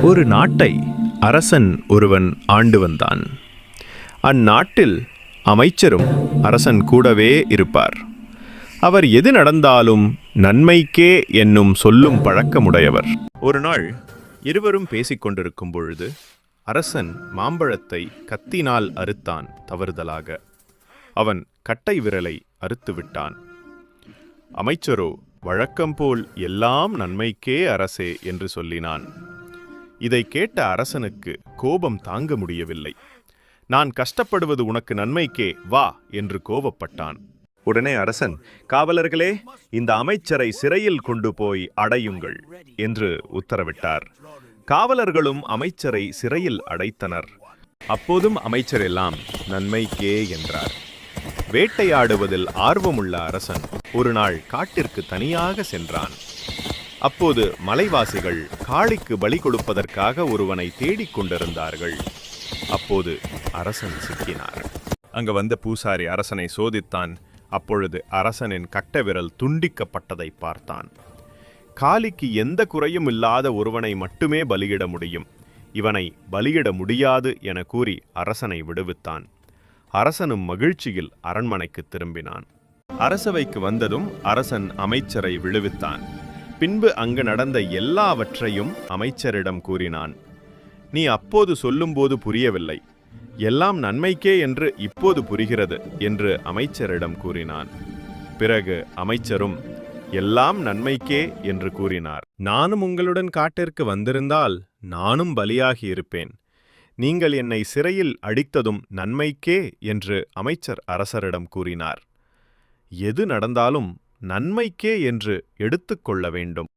ஒரு நாட்டை அரசன் ஒருவன் ஆண்டு வந்தான். அந்நாட்டில் அமைச்சரும் அரசன் கூடவே இருப்பார். அவர் எது நடந்தாலும் நன்மைக்கே என்னும் சொல்லும் பழக்கமுடையவர். ஒரு நாள் இருவரும் பேசிக்கொண்டிருக்கும் பொழுது அரசன் மாம்பழத்தை கத்தினால் அறுத்தான். தவறுதலாக அவன் கட்டை விரலை அறுத்து விட்டான். அமைச்சரோ வழக்கம்போல் எல்லாம் நன்மைக்கே அரசே என்று சொல்லினான். இதை கேட்ட அரசனுக்கு கோபம் தாங்க முடியவில்லை. நான் கஷ்டப்படுவது உனக்கு நன்மைக்கே, வா என்று கோபப்பட்டான். உடனே அரசன், காவலர்களே, இந்த அமைச்சரை சிறையில் கொண்டு போய் அடையுங்கள் என்று உத்தரவிட்டார். காவலர்களும் அமைச்சரை சிறையில் அடைத்தனர். அப்போதும் அமைச்சர் எல்லாம் நன்மைக்கே என்றார். வேட்டையாடுவதில் ஆர்வமுள்ள அரசன் ஒரு நாள் காட்டிற்கு தனியாக சென்றான். அப்போது மலைவாசிகள் காளிக்கு பலி கொடுப்பதற்காக ஒருவனை தேடிக் கொண்டிருந்தார்கள். அப்போது அரசன் சிக்கினார். அங்கு வந்த பூசாரி அரசனை சோதித்தான். அப்பொழுது அரசனின் கட்டை விரல் துண்டிக்கப்பட்டதை பார்த்தான். காளிக்கு எந்த குறையும் இல்லாத ஒருவனை மட்டுமே பலியிட முடியும், இவனை பலியிட முடியாது என கூறி அரசனை விடுவித்தான். அரசனும் மகிழ்ச்சியில் அரண்மனைக்கு திரும்பினான். அரசவைக்கு வந்ததும் அரசன் அமைச்சரை விடுவித்தான். பின்பு அங்கு நடந்த எல்லாவற்றையும் அமைச்சரிடம் கூறினான். நீ அப்போது சொல்லும்போது புரியவில்லை, எல்லாம் நன்மைக்கே என்று இப்போது புரிகிறது என்று அமைச்சரிடம் கூறினான். பிறகு அமைச்சரும் எல்லாம் நன்மைக்கே என்று கூறினார். நானும் உங்களுடன் காட்டிற்கு வந்திருந்தால் நானும் பலியாகி இருப்பேன். நீங்கள் என்னை சிறையில் அடித்ததும் நன்மைக்கே என்று அமைச்சர் அரசரிடம் கூறினார். எது நடந்தாலும் நன்மைக்கே என்று எடுத்துக்கொள்ள வேண்டும்.